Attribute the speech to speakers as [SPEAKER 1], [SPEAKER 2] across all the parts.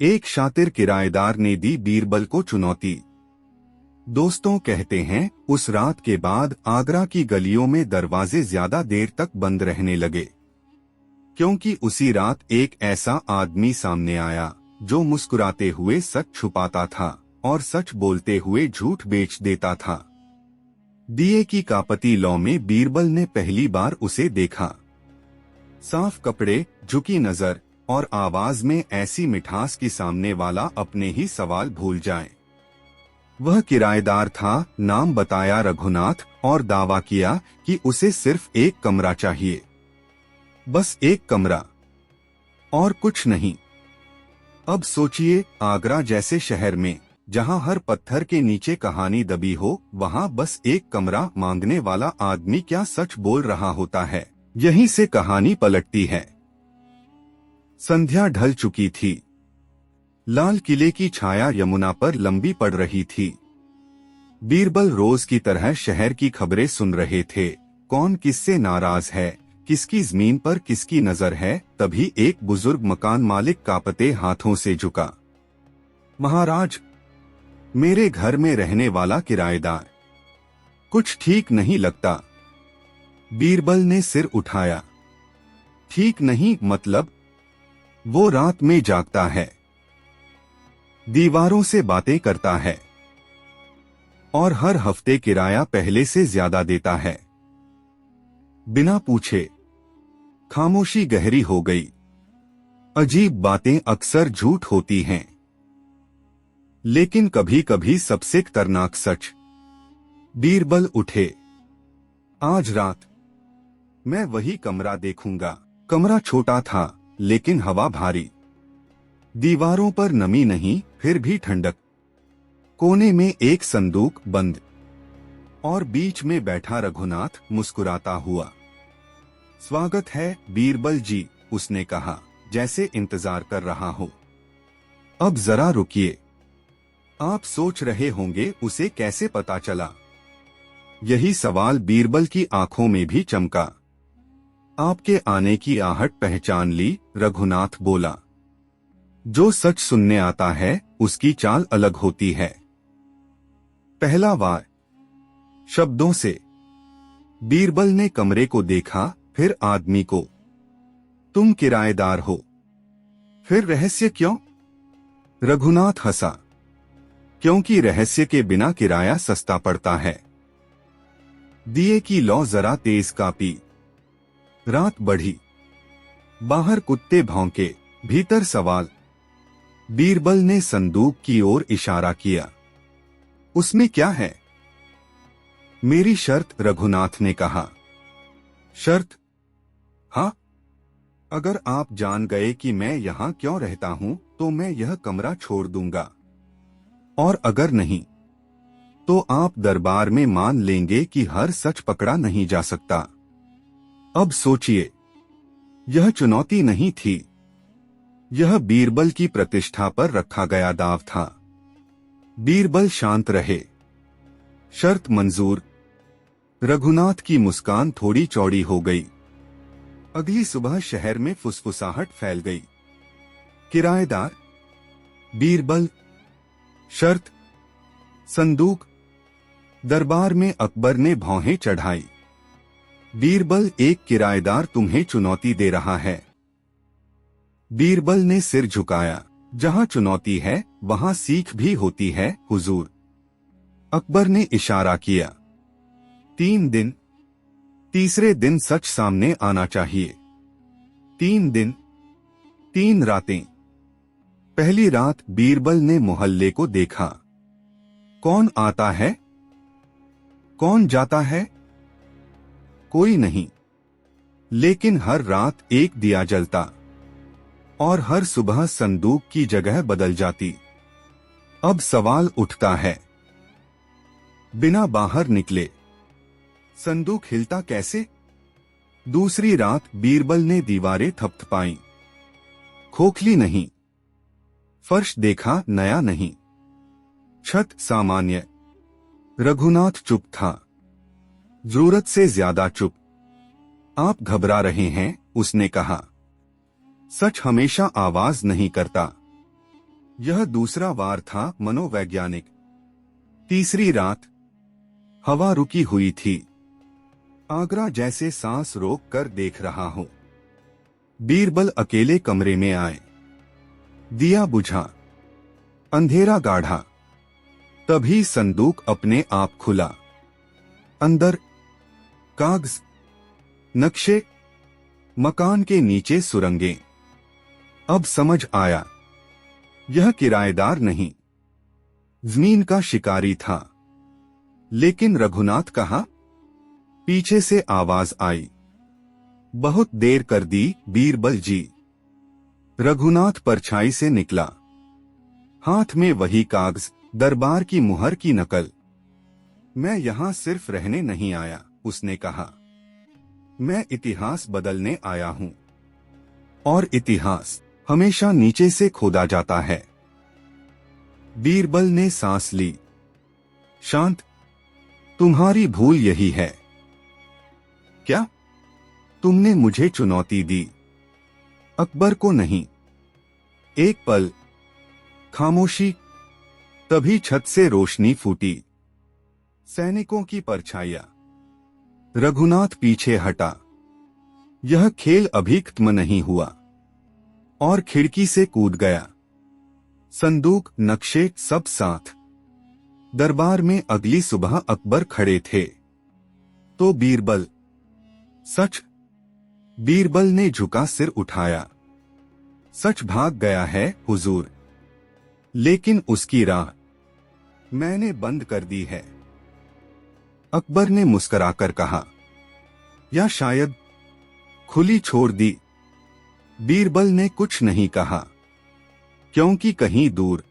[SPEAKER 1] एक शातिर किराएदार ने दी बीरबल को चुनौती। दोस्तों कहते हैं उस रात के बाद आगरा की गलियों में दरवाजे ज्यादा देर तक बंद रहने लगे, क्योंकि उसी रात एक ऐसा आदमी सामने आया जो मुस्कुराते हुए सच छुपाता था और सच बोलते हुए झूठ बेच देता था। दिए की कापती लौ में बीरबल ने पहली बार उसे देखा। साफ कपड़े, झुकी नजर और आवाज में ऐसी मिठास कि सामने वाला अपने ही सवाल भूल जाए। वह किराएदार था, नाम बताया रघुनाथ और दावा किया कि उसे सिर्फ एक कमरा चाहिए, बस एक कमरा और कुछ नहीं। अब सोचिए, आगरा जैसे शहर में जहां हर पत्थर के नीचे कहानी दबी हो, वहां बस एक कमरा मांगने वाला आदमी क्या सच बोल रहा होता है। यहीं से कहानी पलटती है। संध्या ढल चुकी थी। लाल किले की छाया यमुना पर लंबी पड़ रही थी। बीरबल रोज की तरह शहर की खबरें सुन रहे थे। कौन किससे नाराज है, किसकी जमीन पर किसकी नजर है। तभी एक बुजुर्ग मकान मालिक कांपते हाथों से झुका। महाराज, मेरे घर में रहने वाला किराएदार कुछ ठीक नहीं लगता। बीरबल ने सिर उठाया। ठीक नहीं मतलब? वो रात में जागता है, दीवारों से बातें करता है और हर हफ्ते किराया पहले से ज्यादा देता है। बिना पूछे। खामोशी गहरी हो गई। अजीब बातें अक्सर झूठ होती हैं, लेकिन कभी कभी सबसे खतरनाक सच। बीरबल उठे। आज रात मैं वही कमरा देखूंगा। कमरा छोटा था, लेकिन हवा भारी। दीवारों पर नमी नहीं, फिर भी ठंडक। कोने में एक संदूक बंद और बीच में बैठा रघुनाथ मुस्कुराता हुआ। स्वागत है बीरबल जी, उसने कहा, जैसे इंतजार कर रहा हो। अब जरा रुकिए। आप सोच रहे होंगे उसे कैसे पता चला। यही सवाल बीरबल की आंखों में भी चमका। आपके आने की आहट पहचान ली, रघुनाथ बोला। जो सच सुनने आता है उसकी चाल अलग होती है। पहला वार। शब्दों से। बीरबल ने कमरे को देखा, फिर आदमी को। तुम किराएदार हो, फिर रहस्य क्यों? रघुनाथ हंसा। क्योंकि रहस्य के बिना किराया सस्ता पड़ता है। दिए की लौ जरा तेज कांपी। रात बढ़ी। बाहर कुत्ते भौंके, भीतर सवाल। बीरबल ने संदूक की ओर इशारा किया। उसमें क्या है? मेरी शर्त, रघुनाथ ने कहा। शर्त? हाँ, अगर आप जान गए कि मैं यहाँ क्यों रहता हूँ तो मैं यह कमरा छोड़ दूंगा, और अगर नहीं तो आप दरबार में मान लेंगे कि हर सच पकड़ा नहीं जा सकता। अब सोचिए, यह चुनौती नहीं थी, यह बीरबल की प्रतिष्ठा पर रखा गया दाव था। बीरबल शांत रहे। शर्त मंजूर। रघुनाथ की मुस्कान थोड़ी चौड़ी हो गई। अगली सुबह शहर में फुसफुसाहट फैल गई। किराएदार, बीरबल, शर्त, संदूक। दरबार में अकबर ने भौहें चढ़ाई। बीरबल, एक किराएदार तुम्हें चुनौती दे रहा है। बीरबल ने सिर झुकाया। जहां चुनौती है वहां सीख भी होती है, हुजूर। अकबर ने इशारा किया। 3 दिन। तीसरे दिन सच सामने आना चाहिए। 3 दिन, 3 रातें। पहली रात बीरबल ने मोहल्ले को देखा। कौन आता है, कौन जाता है? कोई नहीं। लेकिन हर रात एक दिया जलता और हर सुबह संदूक की जगह बदल जाती। अब सवाल उठता है, बिना बाहर निकले संदूक हिलता कैसे? दूसरी रात बीरबल ने दीवारें थपथपाई। खोखली नहीं। फर्श देखा, नया नहीं। छत सामान्य। रघुनाथ चुप था, जरूरत से ज्यादा चुप। आप घबरा रहे हैं, उसने कहा। सच हमेशा आवाज नहीं करता। यह दूसरा वार था मनोवैज्ञानिक। तीसरी रात। हवा रुकी हुई थी। आगरा जैसे सांस रोक कर देख रहा हूं। बीरबल अकेले कमरे में आए। दिया बुझा। अंधेरा गाढ़ा। तभी संदूक अपने आप खुला। अंदर कागज, नक्शे, मकान के नीचे सुरंगें। अब समझ आया, यह किराएदार नहीं, जमीन का शिकारी था। लेकिन रघुनाथ कहाँ? पीछे से आवाज आई। बहुत देर कर दी बीरबल जी। रघुनाथ परछाई से निकला। हाथ में वही कागज, दरबार की मुहर की नकल। मैं यहां सिर्फ रहने नहीं आया, उसने कहा। मैं इतिहास बदलने आया हूं। और इतिहास हमेशा नीचे से खोदा जाता है। बीरबल ने सांस ली। शांत, तुम्हारी भूल यही है। क्या? तुमने मुझे चुनौती दी, अकबर को नहीं। एक पल खामोशी, तभी छत से रोशनी फूटी। सैनिकों की परछाइयां। रघुनाथ पीछे हटा। यह खेल अभी खत्म नहीं हुआ। और खिड़की से कूद गया। संदूक, नक्शे सब साथ। दरबार में अगली सुबह अकबर खड़े थे। तो बीरबल? सच? बीरबल ने झुका सिर उठाया। सच भाग गया है हुजूर, लेकिन उसकी राह मैंने बंद कर दी है। अकबर ने मुस्कुराकर कहा, या शायद खुली छोड़ दी। बीरबल ने कुछ नहीं कहा, क्योंकि कहीं दूर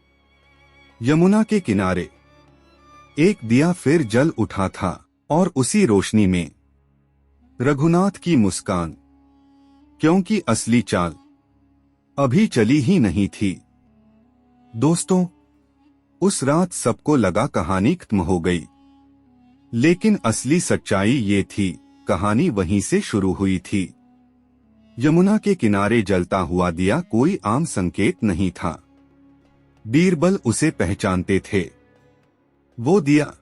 [SPEAKER 1] यमुना के किनारे एक दिया फिर जल उठा था, और उसी रोशनी में रघुनाथ की मुस्कान। क्योंकि असली चाल अभी चली ही नहीं थी। दोस्तों, उस रात सबको लगा कहानी खत्म हो गई, लेकिन असली सच्चाई ये थी, कहानी वहीं से शुरू हुई थी। यमुना के किनारे जलता हुआ दिया कोई आम संकेत नहीं था। बीरबल उसे पहचानते थे। वो दिया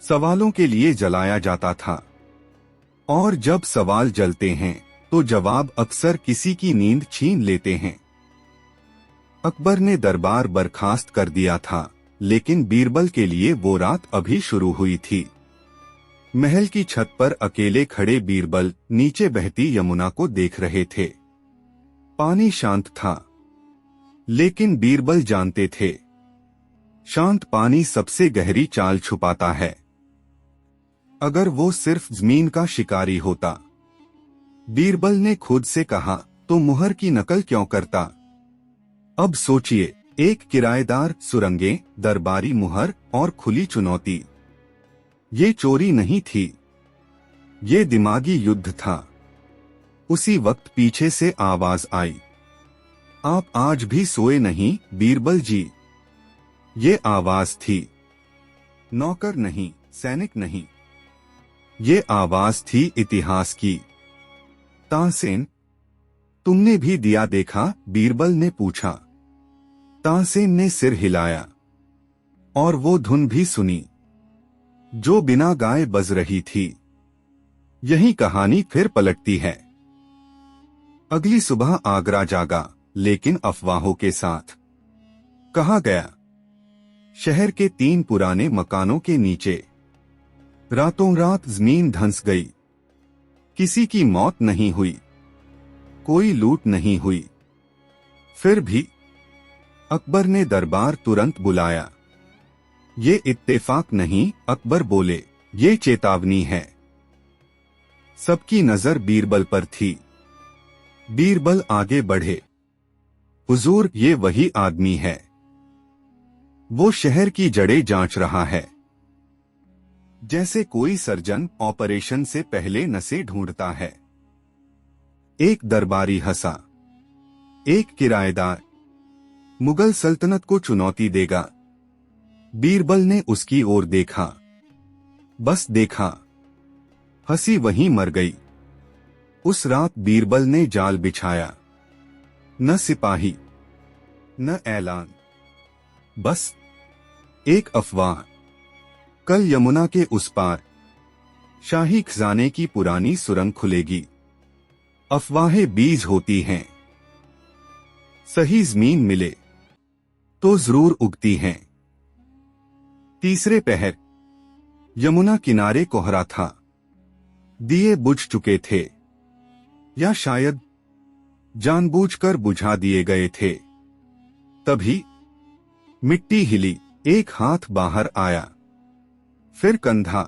[SPEAKER 1] सवालों के लिए जलाया जाता था, और जब सवाल जलते हैं तो जवाब अक्सर किसी की नींद छीन लेते हैं। अकबर ने दरबार बर्खास्त कर दिया था, लेकिन बीरबल के लिए वो रात अभी शुरू हुई थी। महल की छत पर अकेले खड़े बीरबल नीचे बहती यमुना को देख रहे थे। पानी शांत था, लेकिन बीरबल जानते थे, शांत पानी सबसे गहरी चाल छुपाता है। अगर वो सिर्फ जमीन का शिकारी होता, बीरबल ने खुद से कहा, तो मुहर की नकल क्यों करता? अब सोचिए, एक किराएदार, सुरंगें, दरबारी मुहर और खुली चुनौती। ये चोरी नहीं थी, ये दिमागी युद्ध था। उसी वक्त पीछे से आवाज आई, आप आज भी सोए नहीं बीरबल जी। ये आवाज थी नौकर नहीं, सैनिक नहीं, ये आवाज थी इतिहास की। तानसेन, तुमने भी दिया देखा? बीरबल ने पूछा। तानसेन ने सिर हिलाया। और वो धुन भी सुनी, जो बिना गाए बज रही थी। यही कहानी फिर पलटती है। अगली सुबह आगरा जागा, लेकिन अफवाहों के साथ। कहा गया, शहर के 3 पुराने मकानों के नीचे रातों रात जमीन धंस गई। किसी की मौत नहीं हुई, कोई लूट नहीं हुई। फिर भी अकबर ने दरबार तुरंत बुलाया। ये इत्तेफाक नहीं, अकबर बोले, ये चेतावनी है। सबकी नजर बीरबल पर थी। बीरबल आगे बढ़े। हुजूर, ये वही आदमी है। वो शहर की जड़ें जांच रहा है, जैसे कोई सर्जन ऑपरेशन से पहले नसें ढूंढता है। एक दरबारी हंसा। एक किराएदार मुगल सल्तनत को चुनौती देगा। बीरबल ने उसकी ओर देखा, बस देखा। हंसी वहीं मर गई। उस रात बीरबल ने जाल बिछाया। न सिपाही, न ऐलान, बस एक अफवाह। कल यमुना के उस पार शाही खजाने की पुरानी सुरंग खुलेगी। अफवाहें बीज होती हैं, सही जमीन मिले तो जरूर उगती हैं। तीसरे पहर यमुना किनारे कोहरा था, दिए बुझ चुके थे या शायद जानबूझकर बुझा दिए गए थे। तभी मिट्टी हिली, एक हाथ बाहर आया, फिर कंधा,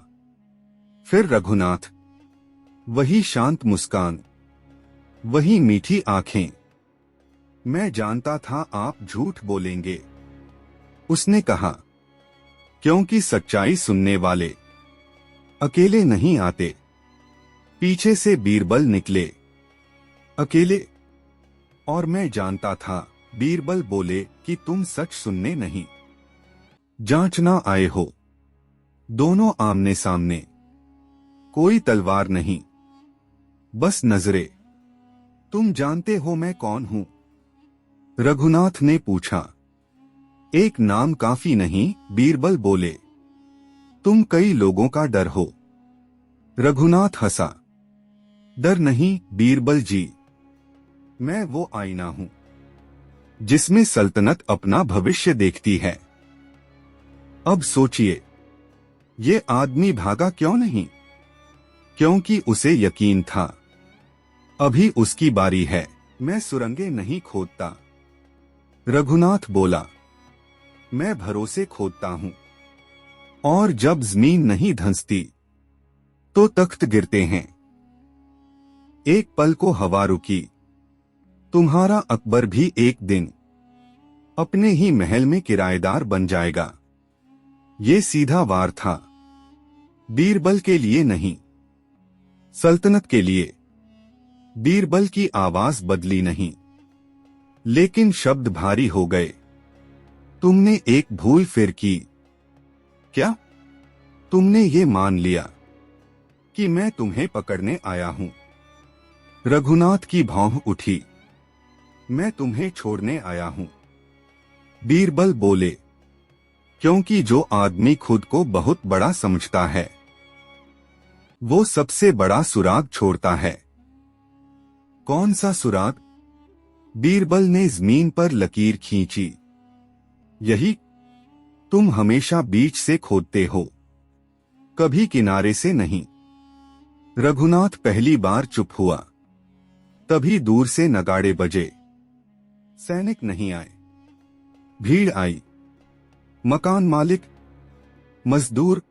[SPEAKER 1] फिर रघुनाथ। वही शांत मुस्कान, वही मीठी आंखें। मैं जानता था आप झूठ बोलेंगे, उसने कहा, क्योंकि सच्चाई सुनने वाले अकेले नहीं आते। पीछे से बीरबल निकले, अकेले। और मैं जानता था, बीरबल बोले कि तुम सच सुनने नहीं, जांचना आए हो। दोनों आमने सामने, कोई तलवार नहीं, बस नजरें। तुम जानते हो मैं कौन हूं? रघुनाथ ने पूछा। एक नाम काफी नहीं, बीरबल बोले। तुम कई लोगों का डर हो। रघुनाथ हंसा। डर नहीं बीरबल जी, मैं वो आईना हूं जिसमें सल्तनत अपना भविष्य देखती है। अब सोचिए, ये आदमी भागा क्यों नहीं? क्योंकि उसे यकीन था, अभी उसकी बारी है। मैं सुरंगें नहीं खोदता, रघुनाथ बोला, मैं भरोसे खोदता हूं। और जब जमीन नहीं धंसती तो तख्त गिरते हैं। एक पल को हवा रुकी। तुम्हारा अकबर भी एक दिन अपने ही महल में किराएदार बन जाएगा। ये सीधा वार था, बीरबल के लिए नहीं, सल्तनत के लिए। बीरबल की आवाज बदली नहीं, लेकिन शब्द भारी हो गए। तुमने एक भूल फिर की। क्या? तुमने ये मान लिया कि मैं तुम्हें पकड़ने आया हूं। रघुनाथ की भौं उठी। मैं तुम्हें छोड़ने आया हूं, बीरबल बोले, क्योंकि जो आदमी खुद को बहुत बड़ा समझता है वो सबसे बड़ा सुराग छोड़ता है। कौन सा सुराग? बीरबल ने जमीन पर लकीर खींची। यही, तुम हमेशा बीच से खोदते हो, कभी किनारे से नहीं। रघुनाथ पहली बार चुप हुआ। तभी दूर से नगाड़े बजे। सैनिक नहीं आए, भीड़ आई। मकान मालिक, मजदूर,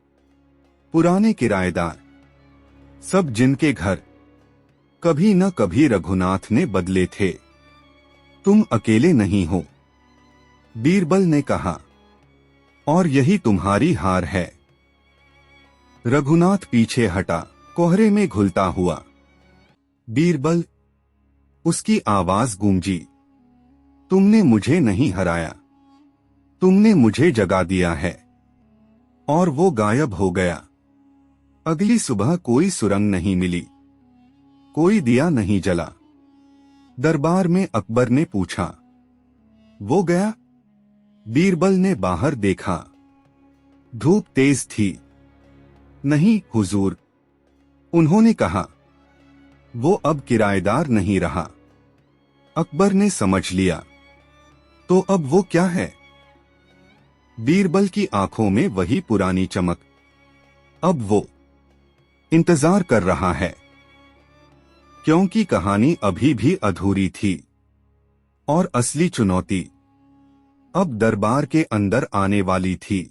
[SPEAKER 1] पुराने किराएदार, सब जिनके घर कभी न कभी रघुनाथ ने बदले थे। तुम अकेले नहीं हो, बीरबल ने कहा, और यही तुम्हारी हार है। रघुनाथ पीछे हटा, कोहरे में घुलता हुआ। बीरबल, उसकी आवाज गूंजी, तुमने मुझे नहीं हराया, तुमने मुझे जगा दिया है। और वो गायब हो गया। अगली सुबह कोई सुरंग नहीं मिली, कोई दिया नहीं जला। दरबार में अकबर ने पूछा, वो गया? बीरबल ने बाहर देखा। धूप तेज थी। नहीं हुजूर, उन्होंने कहा, वो अब किराएदार नहीं रहा। अकबर ने समझ लिया। तो अब वो क्या है? बीरबल की आंखों में वही पुरानी चमक। अब वो इंतजार कर रहा है, क्योंकि कहानी अभी भी अधूरी थी और असली चुनौती अब दरबार के अंदर आने वाली थी।